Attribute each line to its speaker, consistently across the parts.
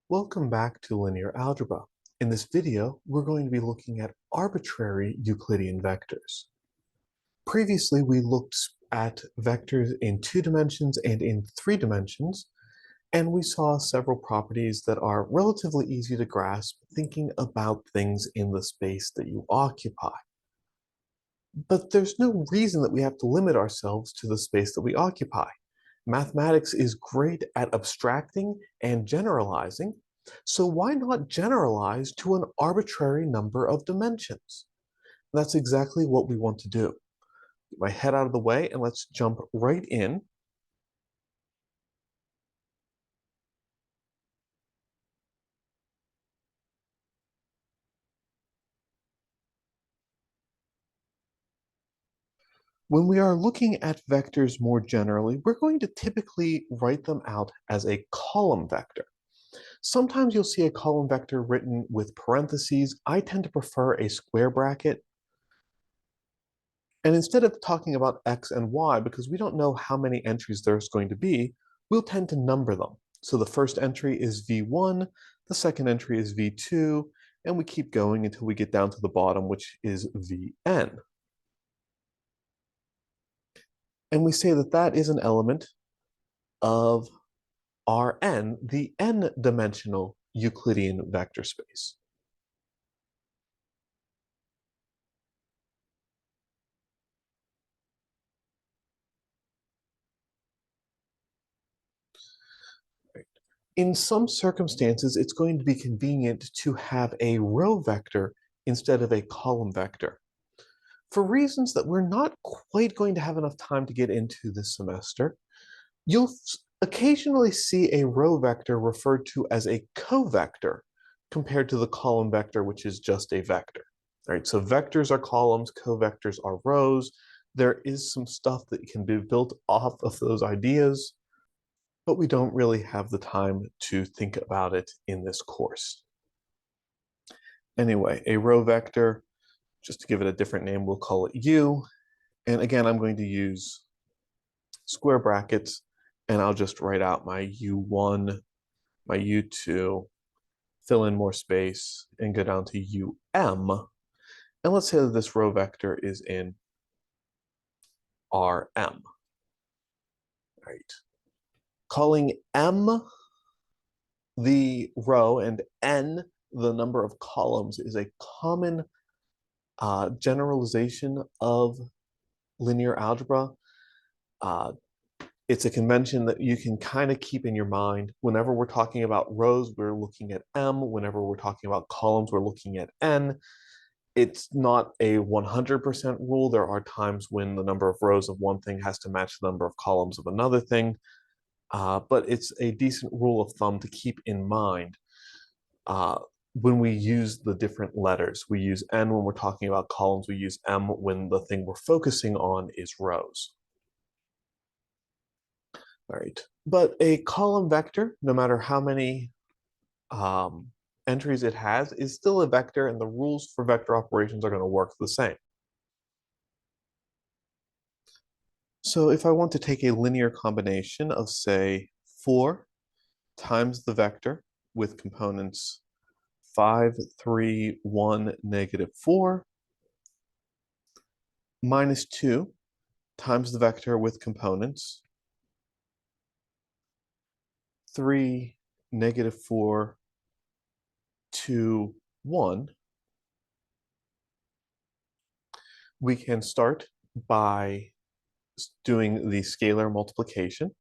Speaker 1: Welcome back to linear algebra. In this video, we're going to be looking at arbitrary Euclidean vectors. Previously, we looked at vectors in 2 dimensions and in 3 dimensions, and we saw several properties that are relatively easy to grasp thinking about things in the space that you occupy. But there's no reason that we have to limit ourselves to the space that we occupy. Mathematics is great at abstracting and generalizing, so why not generalize to an arbitrary number of dimensions? That's exactly what we want to do. Get my head out of the way and let's jump right in. When we are looking at vectors more generally, we're going to typically write them out as a column vector. Sometimes you'll see a column vector written with parentheses. I tend to prefer a square bracket. And instead of talking about X and Y, because we don't know how many entries there's going to be, we'll tend to number them. So the first entry is V1, the second entry is V2, and we keep going until we get down to the bottom, which is Vn. And we say that that is an element of Rn, the n-dimensional Euclidean vector space. In some circumstances, it's going to be convenient to have a row vector instead of a column vector. For reasons that we're not quite going to have enough time to get into this semester, you'll occasionally see a row vector referred to as a covector compared to the column vector, which is just a vector. All right, so vectors are columns, covectors are rows. There is some stuff that can be built off of those ideas, but we don't really have the time to think about it in this course. Anyway, a row vector, just to give it a different name, we'll call it U. And again, I'm going to use square brackets, and I'll just write out my U1, my U2, fill in more space, and go down to UM. And let's say that this row vector is in RM. Right. Calling M the row and N the number of columns is a common generalization of linear algebra. It's a convention that you can kind of keep in your mind. Whenever we're talking about rows, we're looking at M. Whenever we're talking about columns, we're looking at N. It's not a 100% rule. There are times when the number of rows of one thing has to match the number of columns of another thing. But it's a decent rule of thumb to keep in mind when we use the different letters. We use N when we're talking about columns. We use M when the thing we're focusing on is rows. All right, but a column vector, no matter how many entries it has, is still a vector, and the rules for vector operations are going to work the same. So if I want to take a linear combination of, say, 4 times the vector with components 5, 3, 1, -4, minus 2 times the vector with components 3, -4, 2, 1, we can start by doing the scalar multiplication.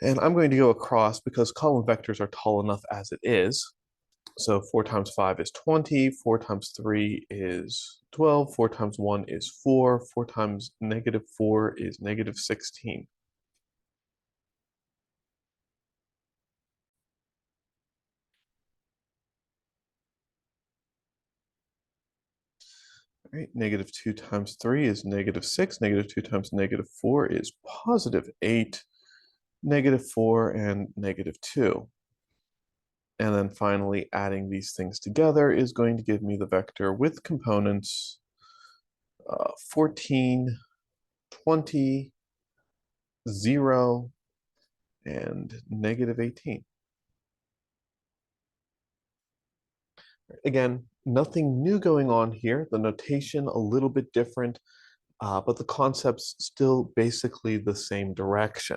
Speaker 1: And I'm going to go across because column vectors are tall enough as it is. So 4 times 5 is 20, 4 times 3 is 12, 4 times 1 is 4, 4 times -4 is -16. All right, -2 times 3 is -6, -2 times -4 is +8, -4 and -2. And then finally adding these things together is going to give me the vector with components 14, 20, 0, and -18. Again, nothing new going on here. The notation a little bit different, but the concept's still basically the same direction.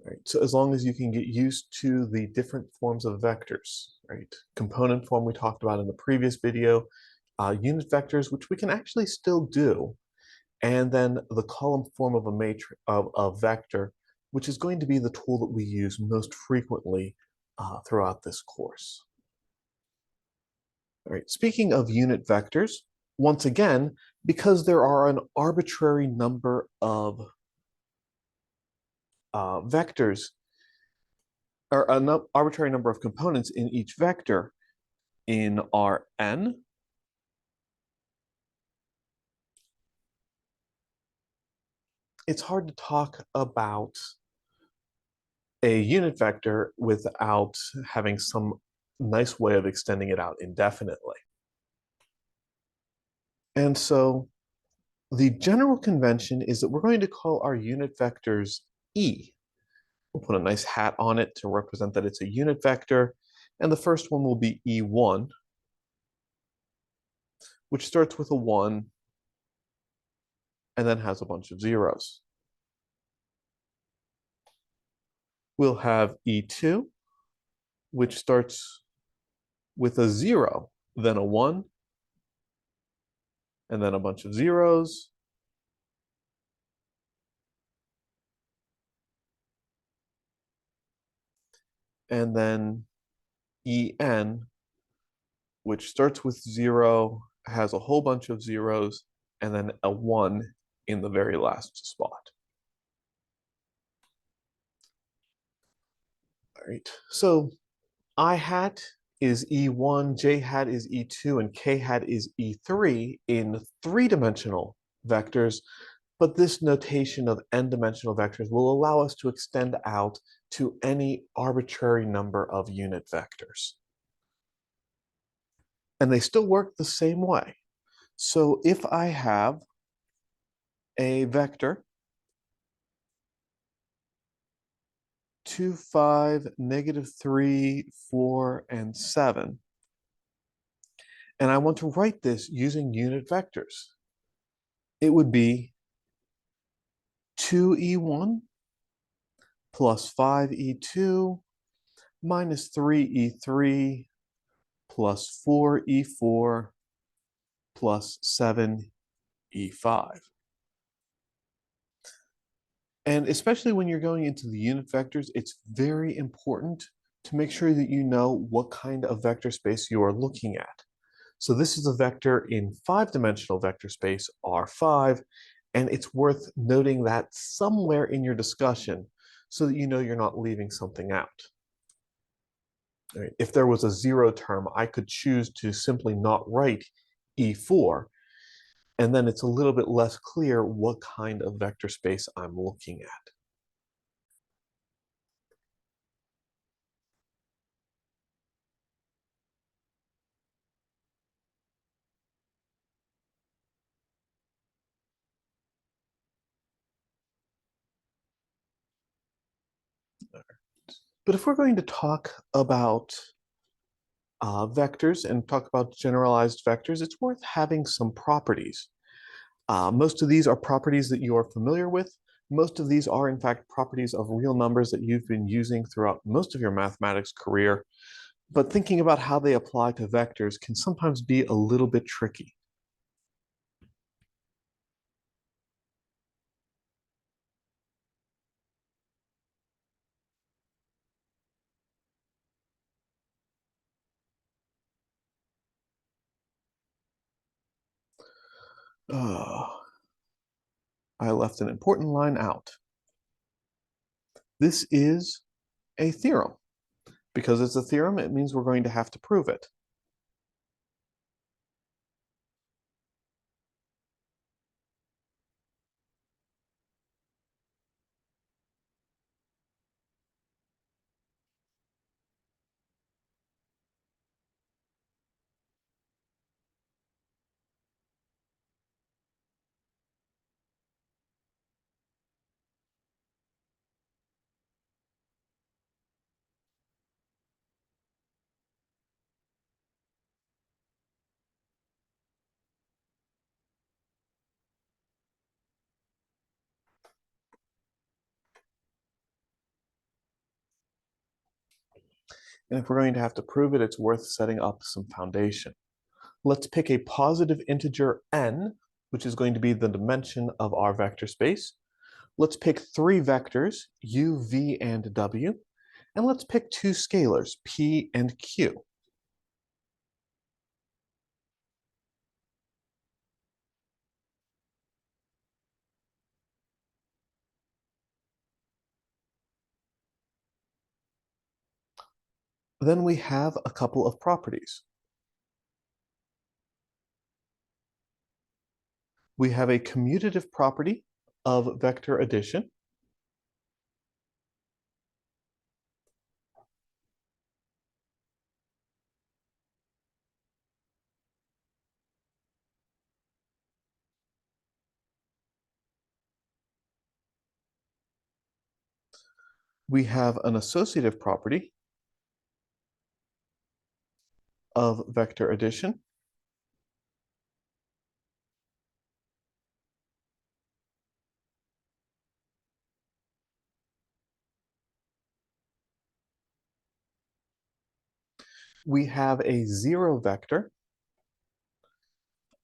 Speaker 1: Right? So as long as you can get used to the different forms of vectors, right? Component form we talked about in the previous video, unit vectors, which we can actually still do, and then the column form of a matrix of a vector, which is going to be the tool that we use most frequently throughout this course. All right, speaking of unit vectors, once again, because there are an arbitrary number of vectors, or an arbitrary number of components in each vector in Rn, it's hard to talk about a unit vector without having some nice way of extending it out indefinitely. And so the general convention is that we're going to call our unit vectors E. We'll put a nice hat on it to represent that it's a unit vector. And the first one will be E1, which starts with a 1 and then has a bunch of zeros. We'll have E2, which starts with a 0, then a 1, and then a bunch of zeros. And then En, which starts with 0, has a whole bunch of zeros, and then a 1 in the very last spot. All right, so I hat is E1, J hat is E2, and K hat is E3 in three-dimensional vectors, but this notation of n-dimensional vectors will allow us to extend out to any arbitrary number of unit vectors. And they still work the same way. So if I have a vector 2, 5, -3, 4, and 7, and I want to write this using unit vectors, it would be 2E1 plus 5E2 minus 3E3 plus 4E4 plus 7E5. And especially when you're going into the unit vectors, it's very important to make sure that you know what kind of vector space you are looking at. So this is a vector in 5-dimensional vector space, R5, and it's worth noting that somewhere in your discussion so that you know you're not leaving something out. Right. If there was a 0 term, I could choose to simply not write E4, and then it's a little bit less clear what kind of vector space I'm looking at. But if we're going to talk about vectors and talk about generalized vectors, it's worth having some properties. Most of these are properties that you are familiar with. Most of these are, in fact, properties of real numbers that you've been using throughout most of your mathematics career. But thinking about how they apply to vectors can sometimes be a little bit tricky. I left an important line out. This is a theorem. Because it's a theorem, it means we're going to have to prove it. And if we're going to have to prove it, it's worth setting up some foundation. Let's pick a positive integer n, which is going to be the dimension of our vector space. Let's pick three vectors, u, v, and w, and let's pick two scalars, p and q. Then we have a couple of properties. We have a commutative property of vector addition. We have an associative property of vector addition. We have a zero vector,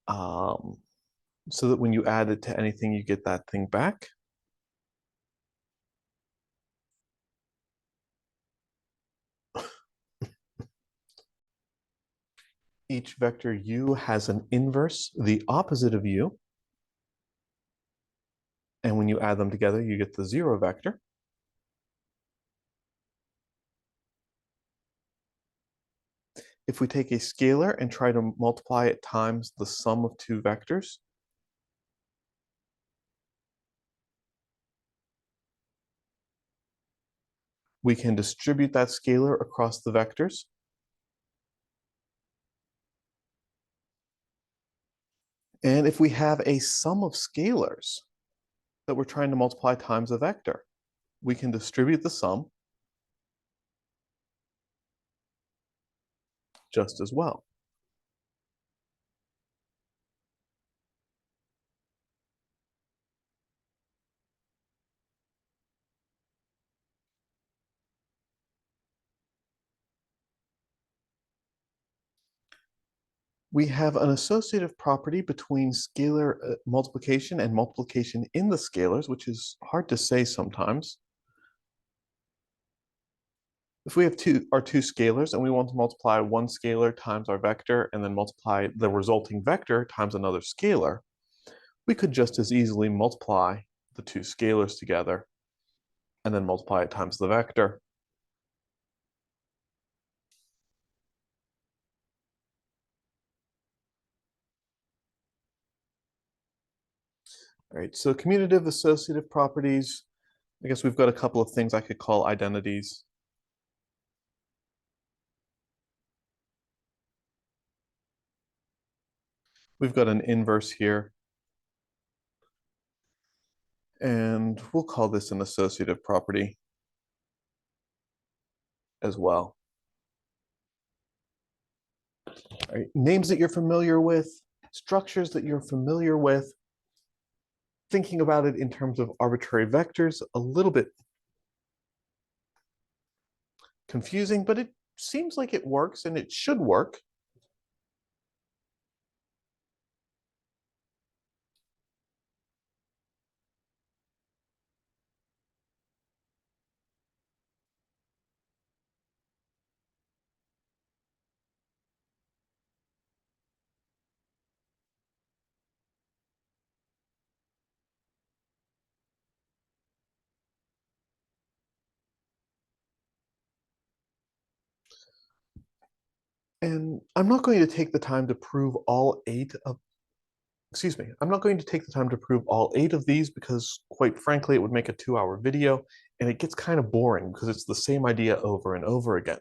Speaker 1: so that when you add it to anything, you get that thing back. Each vector u has an inverse, the opposite of u. And when you add them together, you get the zero vector. If we take a scalar and try to multiply it times the sum of two vectors, we can distribute that scalar across the vectors. And if we have a sum of scalars that we're trying to multiply times a vector, we can distribute the sum just as well. We have an associative property between scalar multiplication and multiplication in the scalars, which is hard to say sometimes. If we have our two scalars and we want to multiply one scalar times our vector and then multiply the resulting vector times another scalar, we could just as easily multiply the two scalars together and then multiply it times the vector. All right, so commutative associative properties, I guess we've got a couple of things I could call identities. We've got an inverse here. And we'll call this an associative property as well. All right, names that you're familiar with, structures that you're familiar with, thinking about it in terms of arbitrary vectors, a little bit confusing, but it seems like it works and it should work. And I'm not going to take the time to prove all I'm not going to take the time to prove all 8 of these because quite frankly, it would make a 2-hour video and it gets kind of boring because it's the same idea over and over again.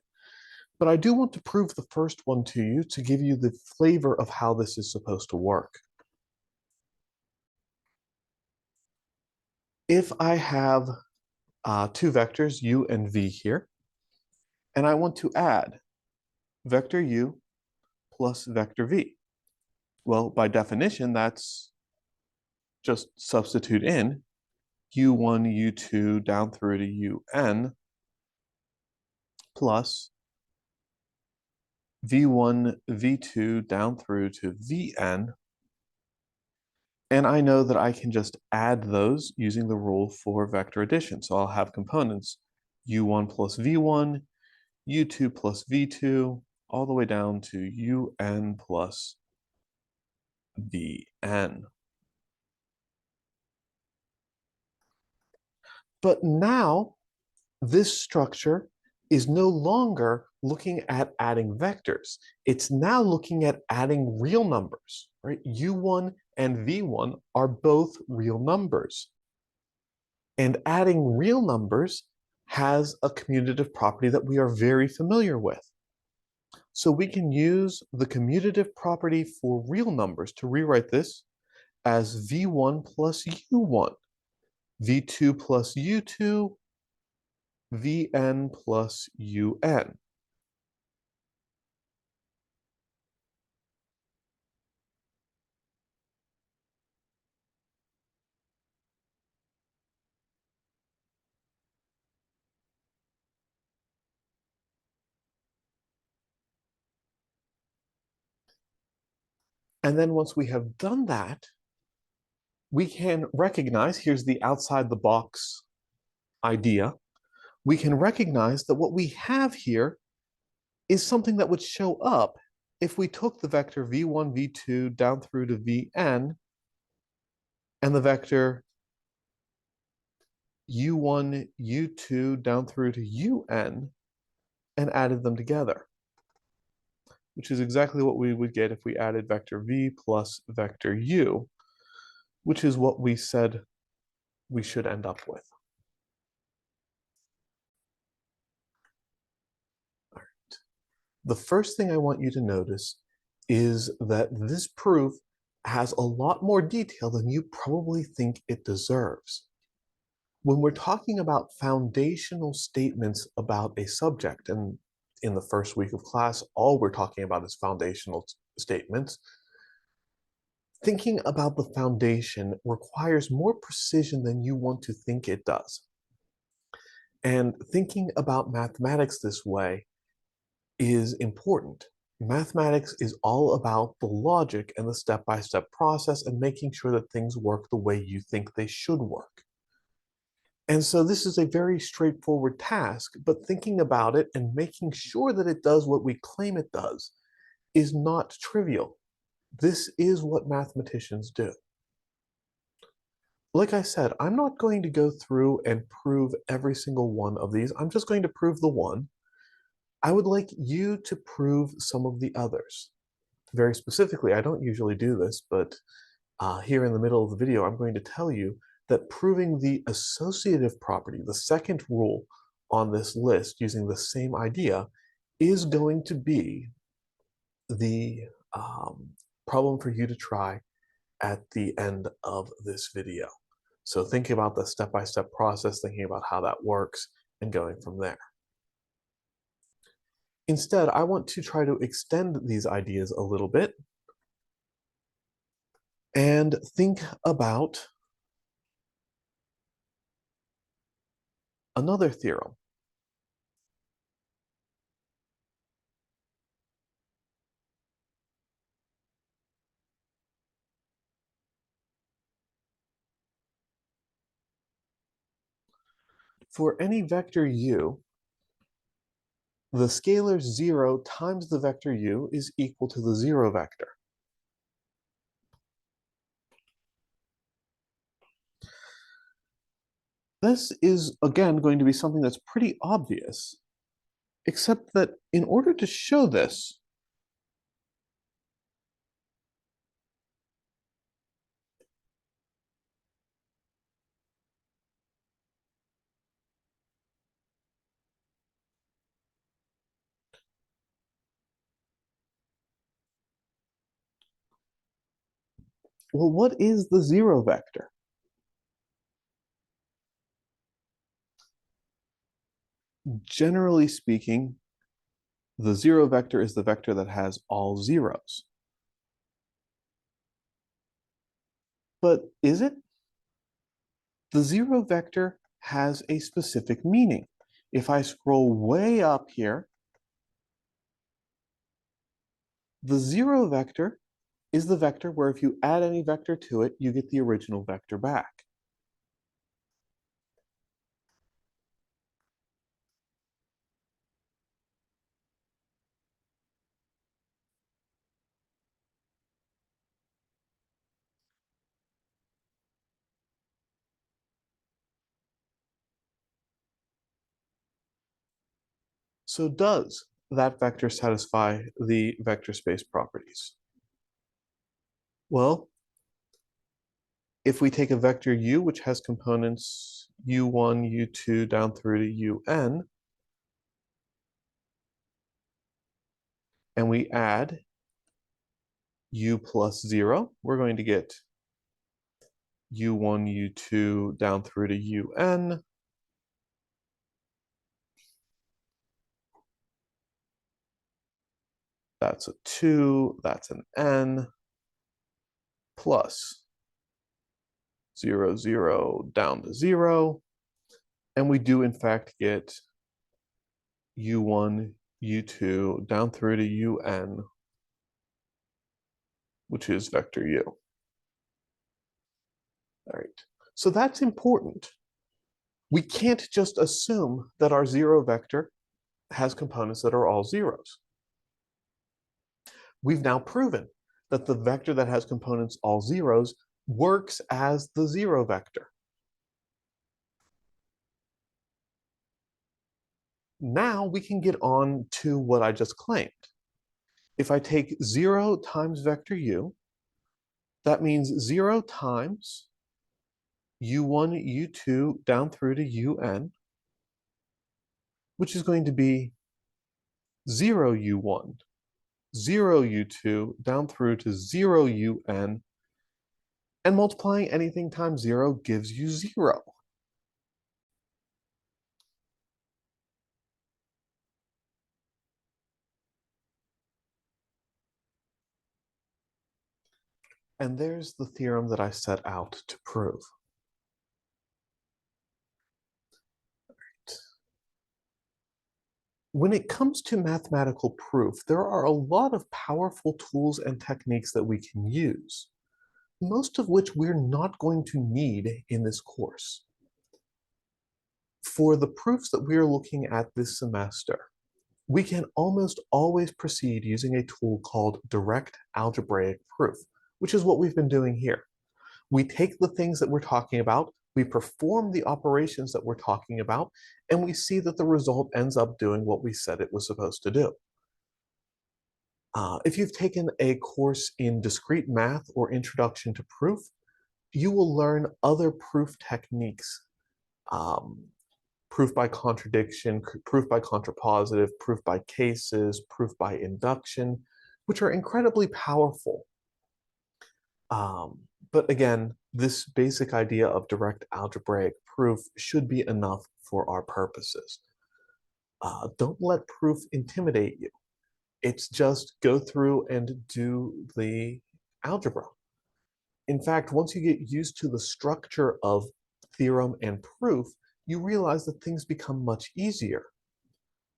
Speaker 1: But I do want to prove the first one to you to give you the flavor of how this is supposed to work. If I have two vectors, u and v here, and I want to add vector u plus vector v, well, by definition, that's just substitute in u1, u2 down through to un plus v1, v2 down through to vn. And I know that I can just add those using the rule for vector addition. So I'll have components u1 plus v1, u2 plus v2, all the way down to un plus vn. But now this structure is no longer looking at adding vectors. It's now looking at adding real numbers, right? u1 and v1 are both real numbers. And adding real numbers has a commutative property that we are very familiar with. So we can use the commutative property for real numbers to rewrite this as v1 plus u1, v2 plus u2, vn plus un. And then once we have done that, we can recognize, here's the outside the box idea, we can recognize that what we have here is something that would show up if we took the vector v1, v2 down through to vn and the vector u1, u2 down through to un and added them together, which is exactly what we would get if we added vector v plus vector u, which is what we said we should end up with. All right. The first thing I want you to notice is that this proof has a lot more detail than you probably think it deserves. When we're talking about foundational statements about a subject, and in the first week of class, all we're talking about is foundational statements, thinking about the foundation requires more precision than you want to think it does. And thinking about mathematics this way is important. Mathematics is all about the logic and the step-by-step process and making sure that things work the way you think they should work. And so this is a very straightforward task, but thinking about it and making sure that it does what we claim it does is not trivial. This is what mathematicians do. Like I said, I'm not going to go through and prove every single one of these. I'm just going to prove the one. I would like you to prove some of the others. Very specifically, I don't usually do this, but here in the middle of the video, I'm going to tell you that proving the associative property, the second rule on this list using the same idea, is going to be the problem for you to try at the end of this video. So thinking about the step-by-step process, thinking about how that works, and going from there. Instead, I want to try to extend these ideas a little bit and think about another theorem. For any vector u, the scalar 0 times the vector u is equal to the 0 vector. This is, again, going to be something that's pretty obvious, except that in order to show this, well, what is the 0 vector? Generally speaking, the 0 vector is the vector that has all zeros. But is it? The 0 vector has a specific meaning. If I scroll way up here, The zero vector is the vector where if you add any vector to it, you get the original vector back. So does that vector satisfy the vector space properties? Well, if we take a vector u, which has components u1, u2, down through to un, and we add u plus 0, we're going to get u1, u2, down through to un. That's a 2, that's an n, plus 0, 0, down to 0. And we do, in fact, get u1, u2, down through to un, which is vector u. All right, so that's important. We can't just assume that our zero vector has components that are all zeros. We've now proven that the vector that has components all zeros works as the zero vector. Now we can get on to what I just claimed. If I take 0 times vector u, that means 0 times u1, u2, down through to un, which is going to be 0 u1, 0 u2, down through to 0 un, and multiplying anything times 0 gives you 0. And there's the theorem that I set out to prove. When it comes to mathematical proof, there are a lot of powerful tools and techniques that we can use, most of which we're not going to need in this course. For the proofs that we are looking at this semester, we can almost always proceed using a tool called direct algebraic proof, which is what we've been doing here. We take the things that we're talking about, we perform the operations that we're talking about, and we see that the result ends up doing what we said it was supposed to do. If you've taken a course in discrete math or introduction to proof, you will learn other proof techniques, proof by contradiction, proof by contrapositive, proof by cases, proof by induction, which are incredibly powerful. But again, this basic idea of direct algebraic proof should be enough for our purposes. Don't let proof intimidate you. It's just go through and do the algebra. In fact, once you get used to the structure of theorem and proof, you realize that things become much easier.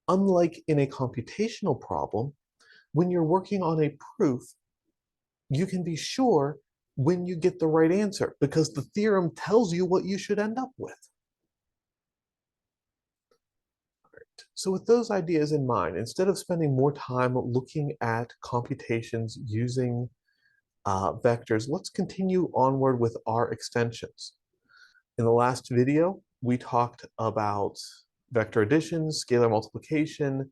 Speaker 1: Unlike in a computational problem, when you're working on a proof, you can be sure when you get the right answer because the theorem tells you what you should end up with. So with those ideas in mind, instead of spending more time looking at computations using vectors, let's continue onward with our extensions. In the last video, we talked about vector addition, scalar multiplication,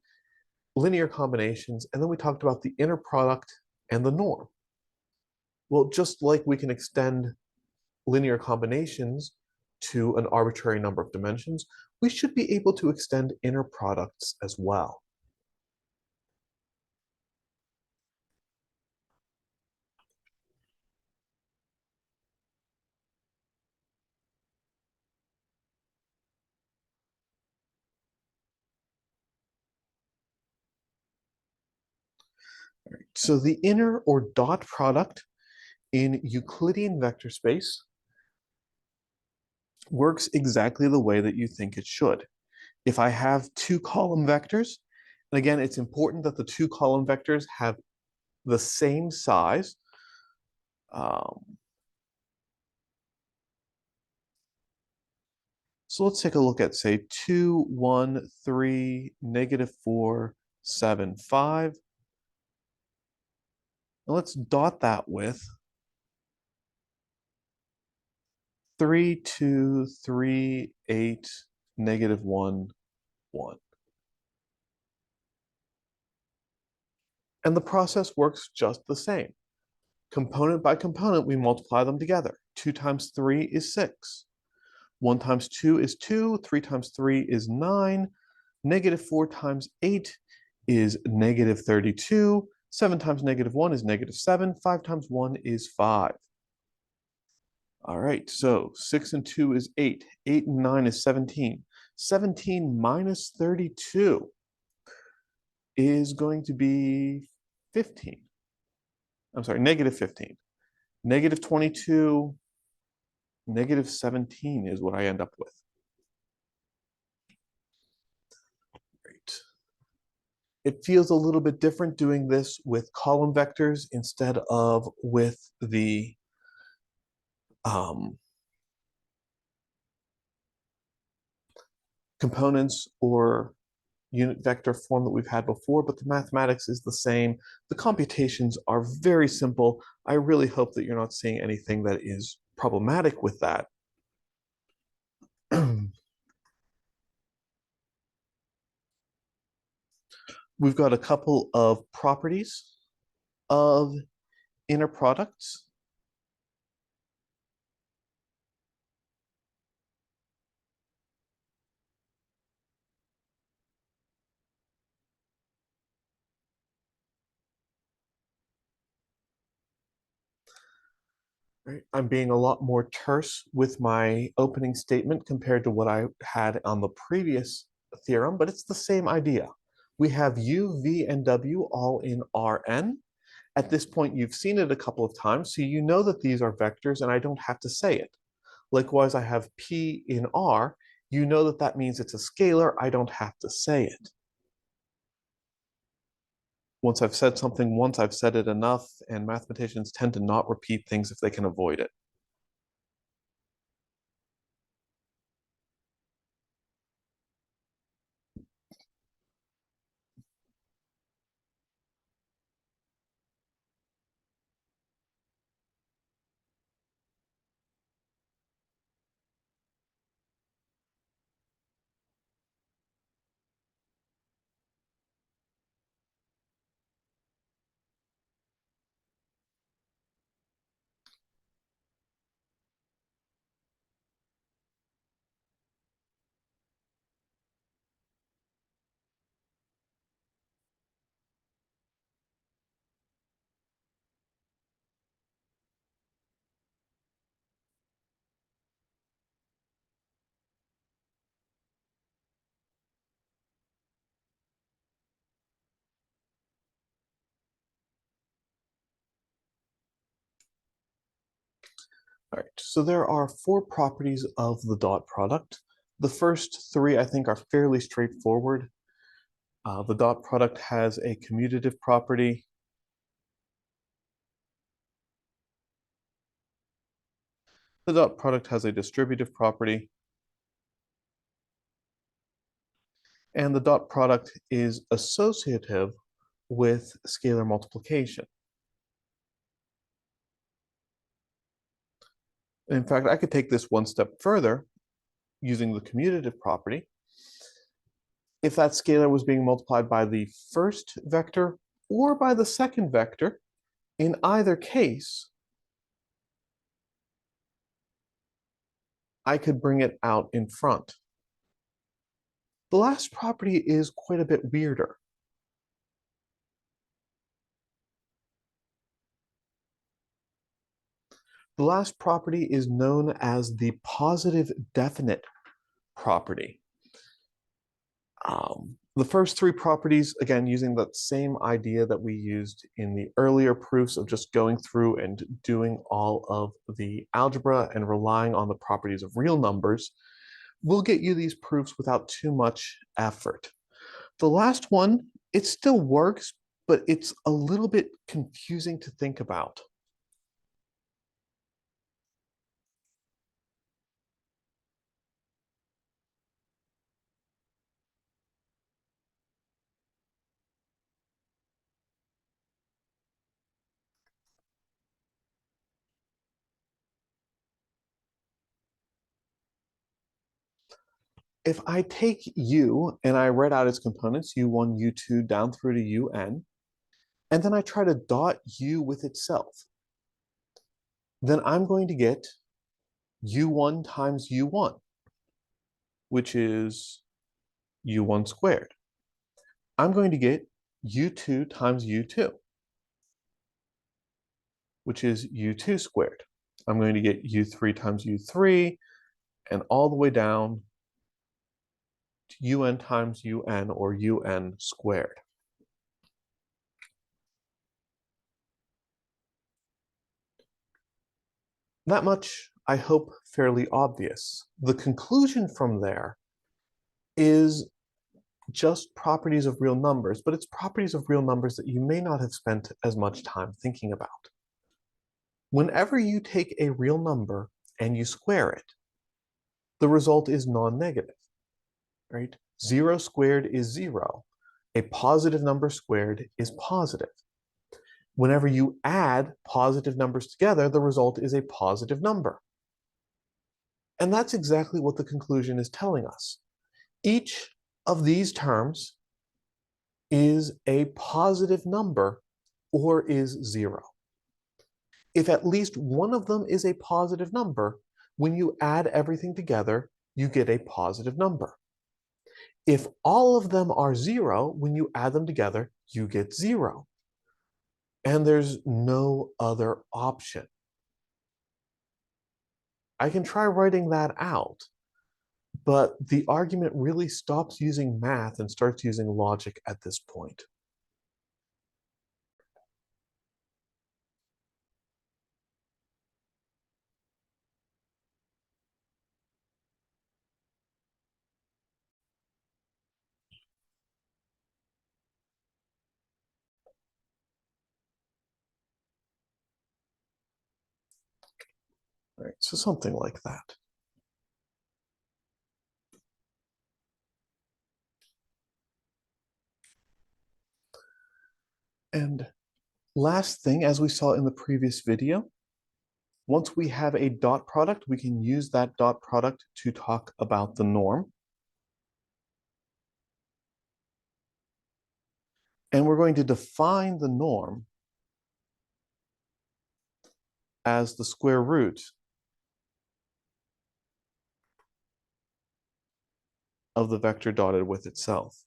Speaker 1: linear combinations, and then we talked about the inner product and the norm. Well, just like we can extend linear combinations to an arbitrary number of dimensions, we should be able to extend inner products as well. So the inner or dot product in Euclidean vector space works exactly the way that you think it should. If I have two column vectors, and again, it's important that the two column vectors have the same size. So let's take a look at, say, 2, 1, 3, -4, 7, 5. And let's dot that with 3, 2, 3, 8, -1, 1. And the process works just the same. Component by component, we multiply them together. 2 times 3 is 6. 1 times 2 is 2. 3 times 3 is 9. -4 times 8 is -32. 7 times -1 is -7. 5 times 1 is 5. All right, so 6 and 2 is 8. 8 and 9 is 17. 17 minus 32 is going to be 15. I'm sorry, -15. -22, -17 is what I end up with. Great. It feels a little bit different doing this with column vectors instead of with the components or unit vector form that we've had before, but the mathematics is the same. The computations are very simple. I really hope that you're not seeing anything that is problematic with that. We've got a couple of properties of inner products. Right? I'm being a lot more terse with my opening statement compared to what I had on the previous theorem, but it's the same idea. We have U, V, and W all in Rn. At this point, you've seen it a couple of times, so you know that these are vectors and I don't have to say it. Likewise, I have P in R. You know that that means it's a scalar. I don't have to say it. Once I've said something once, I've said it enough, and mathematicians tend to not repeat things if they can avoid it. All right, so there are 4 properties of the dot product. The first 3, I think, are fairly straightforward. The dot product has a commutative property. The dot product has a distributive property. And the dot product is associative with scalar multiplication. In fact, I could take this one step further using the commutative property. If that scalar was being multiplied by the first vector or by the second vector, in either case, I could bring it out in front. The last property is quite a bit weirder. The last property is known as the positive definite property. The first 3 properties, again, using that same idea that we used in the earlier proofs of just going through and doing all of the algebra and relying on the properties of real numbers, will get you these proofs without too much effort. The last one, it still works, but it's a little bit confusing to think about. If I take U and I write out its components, U1, U2, down through to UN, and then I try to dot U with itself, then I'm going to get U1 times U1, which is U1 squared. I'm going to get U2 times U2, which is U2 squared. I'm going to get U3 times U3, and all the way down to UN times UN, or UN squared. That much, I hope, fairly obvious. The conclusion from there is just properties of real numbers, but it's properties of real numbers that you may not have spent as much time thinking about. Whenever you take a real number and you square it, the result is non-negative, right? 0 squared is 0. A positive number squared is positive. Whenever you add positive numbers together, the result is a positive number. And that's exactly what the conclusion is telling us. Each of these terms is a positive number or is 0. If at least one of them is a positive number, when you add everything together, you get a positive number. If all of them are 0, when you add them together, you get 0. And there's no other option. I can try writing that out, but the argument really stops using math and starts using logic at this point. Right, so something like that. And last thing, as we saw in the previous video, once we have a dot product, we can use that dot product to talk about the norm. And we're going to define the norm as the square root of the vector dotted with itself.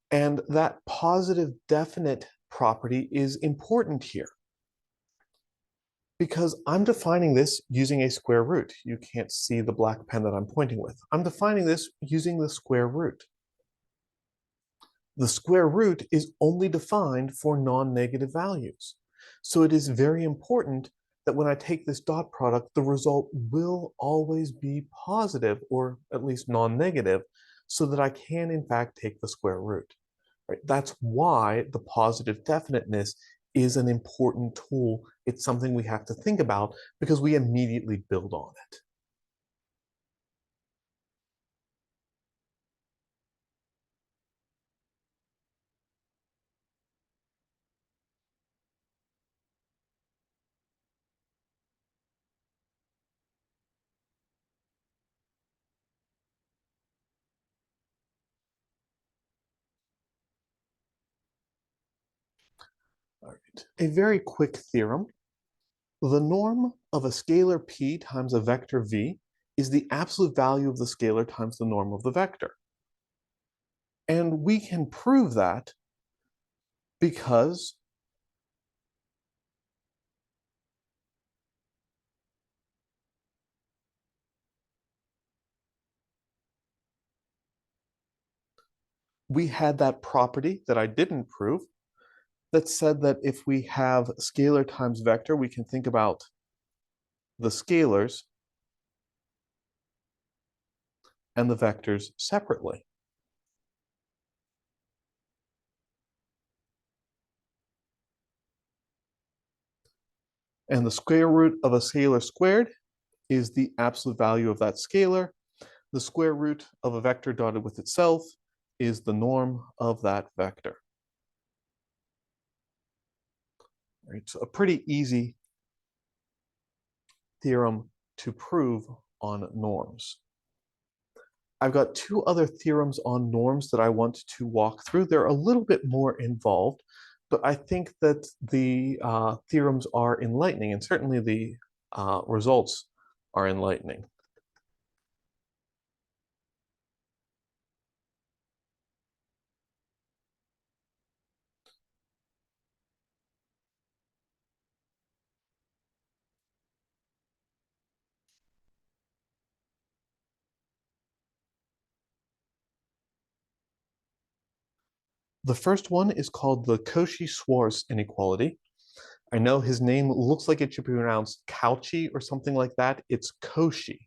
Speaker 1: And that positive definite property is important here, because I'm defining this using a square root. You can't see the black pen that I'm pointing with. I'm defining this using the square root. The square root is only defined for non-negative values. So it is very important that when I take this dot product, the result will always be positive, or at least non-negative, so that I can in fact take the square root. Right? That's why the positive definiteness is an important tool. It's something we have to think about because we immediately build on it. All right. A very quick theorem. The norm of a scalar p times a vector v is the absolute value of the scalar times the norm of the vector. And we can prove that because we had that property that I didn't prove that said that if we have scalar times vector, we can think about the scalars and the vectors separately. And the square root of a scalar squared is the absolute value of that scalar. The square root of a vector dotted with itself is the norm of that vector. Right, so a pretty easy theorem to prove on norms. I've got two other theorems on norms that I want to walk through. They're a little bit more involved, but I think that the theorems are enlightening, and certainly the results are enlightening. The first one is called the Cauchy-Schwarz inequality. I know his name looks like it should be pronounced Cauchy or something like that. It's Cauchy.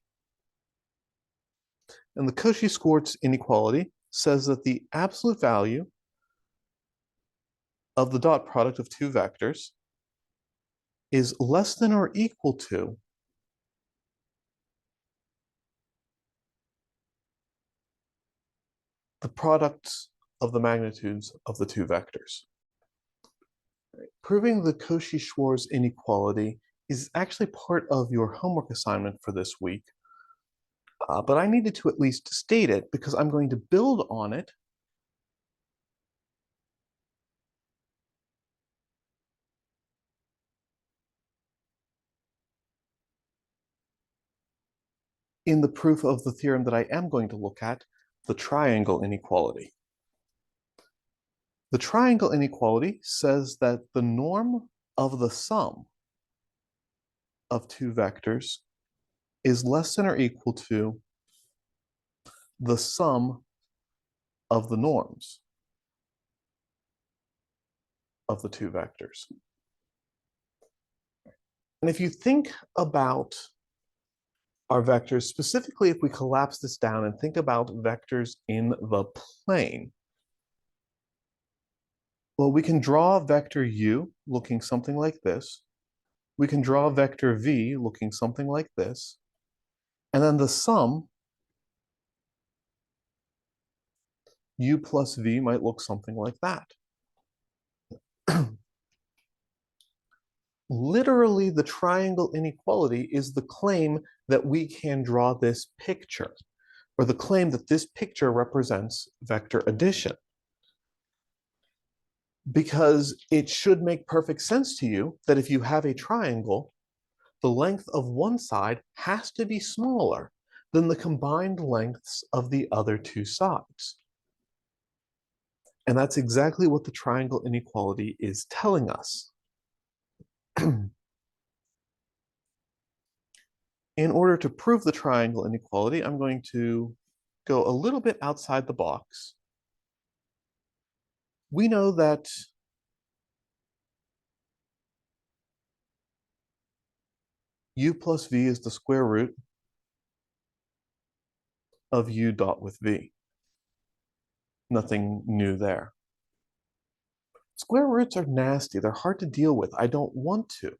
Speaker 1: And the Cauchy-Schwarz inequality says that the absolute value of the dot product of two vectors is less than or equal to the products of the magnitudes of the two vectors. Proving the Cauchy-Schwarz inequality is actually part of your homework assignment for this week, but I needed to at least state it because I'm going to build on it in the proof of the theorem that I am going to look at, the triangle inequality. The triangle inequality says that the norm of the sum of two vectors is less than or equal to the sum of the norms of the two vectors. And if you think about our vectors, specifically if we collapse this down and think about vectors in the plane, well, we can draw vector u looking something like this. We can draw vector v looking something like this. And then the sum, u plus v, might look something like that. Literally, the triangle inequality is the claim that we can draw this picture, or the claim that this picture represents vector addition. Because it should make perfect sense to you that if you have a triangle, the length of one side has to be smaller than the combined lengths of the other two sides. And that's exactly what the triangle inequality is telling us. In order to prove the triangle inequality, I'm going to go a little bit outside the box. We know that u plus v is the square root of u dot with v. Nothing new there. Square roots are nasty. They're hard to deal with. I don't want to.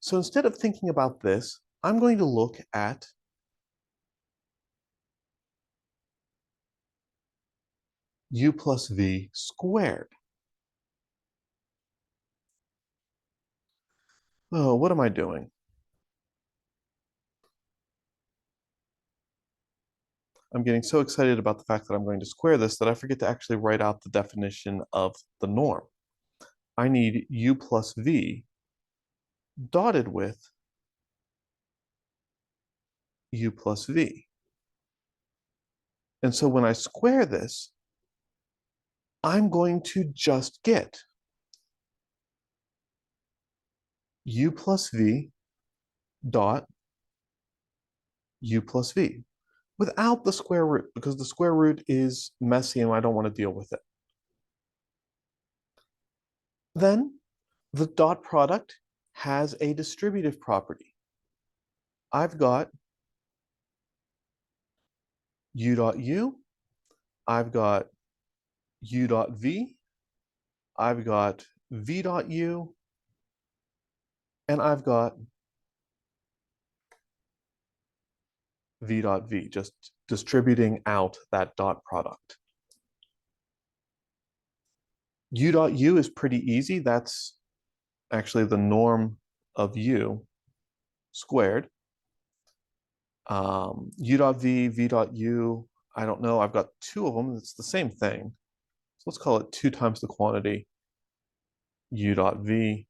Speaker 1: So instead of thinking about this, I'm going to look at u plus v squared. Oh, what am I doing? I'm getting so excited about the fact that I'm going to square this that I forget to actually write out the definition of the norm. I need u plus v dotted with u plus v. And so when I square this, I'm going to just get u plus v dot u plus v without the square root, because the square root is messy and I don't want to deal with it. Then the dot product has a distributive property. I've got u dot u, I've got u dot v, I've got v dot u, and I've got v dot v, just distributing out that dot product. U dot u is pretty easy. That's actually the norm of u squared. U dot v, v dot u, I don't know. I've got two of them. It's the same thing. So let's call it 2 times the quantity u dot v.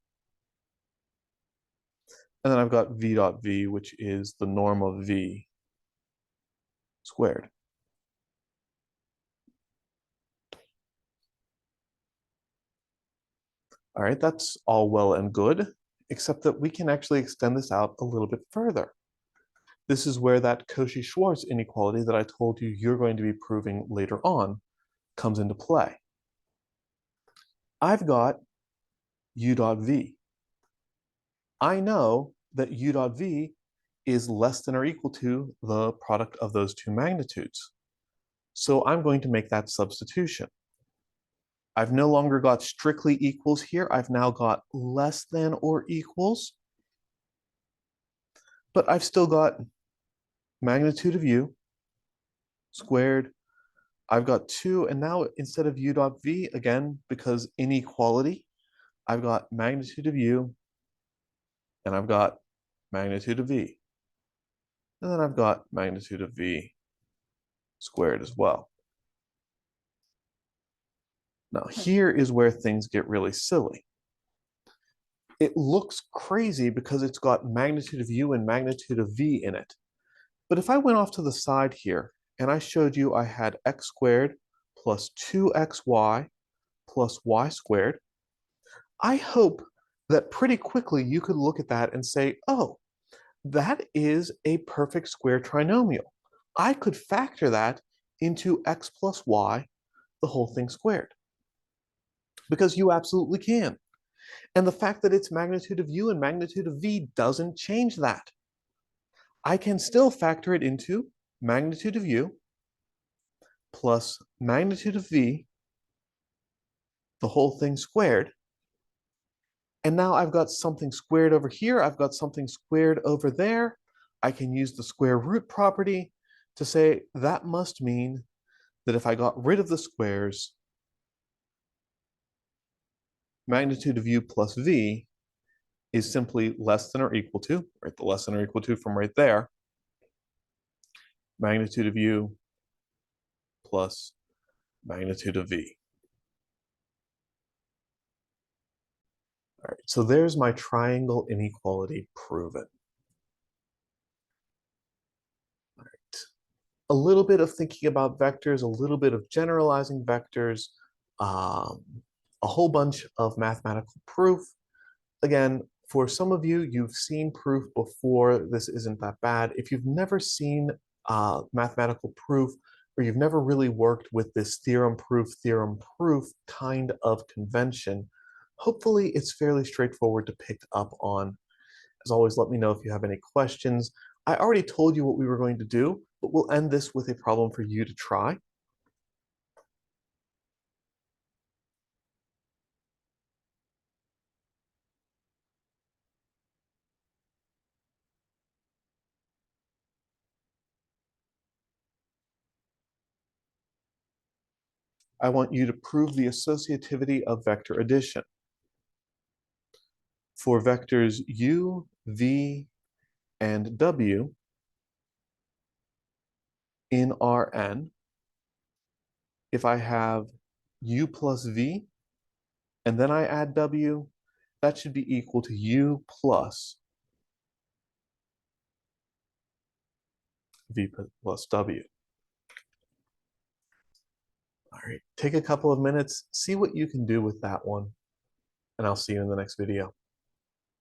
Speaker 1: And then I've got v dot v, which is the norm of v squared. All right, that's all well and good, except that we can actually extend this out a little bit further. This is where that Cauchy-Schwarz inequality that I told you you're going to be proving later on comes into play. I've got u dot v. I know that u dot v is less than or equal to the product of those two magnitudes. So I'm going to make that substitution. I've no longer got strictly equals here. I've now got less than or equals. But I've still got magnitude of u squared. I've got 2, and now instead of u dot v, again, because inequality, I've got magnitude of u, and I've got magnitude of v. And then I've got magnitude of v squared as well. Now, here is where things get really silly. It looks crazy because it's got magnitude of u and magnitude of v in it. But if I went off to the side here and I showed you I had x squared plus 2xy plus y squared, I hope that pretty quickly you could look at that and say, oh, that is a perfect square trinomial. I could factor that into x plus y, the whole thing squared. Because you absolutely can. And the fact that it's magnitude of u and magnitude of v doesn't change that. I can still factor it into magnitude of u plus magnitude of v, the whole thing squared. And now I've got something squared over here. I've got something squared over there. I can use the square root property to say that must mean that if I got rid of the squares, magnitude of u plus v is simply less than or equal to, right, the less than or equal to from right there, magnitude of u plus magnitude of v. All right, so there's my triangle inequality proven. All right, a little bit of thinking about vectors, a little bit of generalizing vectors, a whole bunch of mathematical proof. Again, for some of you, you've seen proof before. This isn't that bad. If you've never seen mathematical proof, or you've never really worked with this theorem proof kind of convention, hopefully it's fairly straightforward to pick up on. As always, let me know if you have any questions. I already told you what we were going to do, but we'll end this with a problem for you to try. I want you to prove the associativity of vector addition. For vectors u, v, and w in Rn, if I have u plus v, and then I add w, that should be equal to u plus v plus w. All right, take a couple of minutes, see what you can do with that one, and I'll see you in the next video.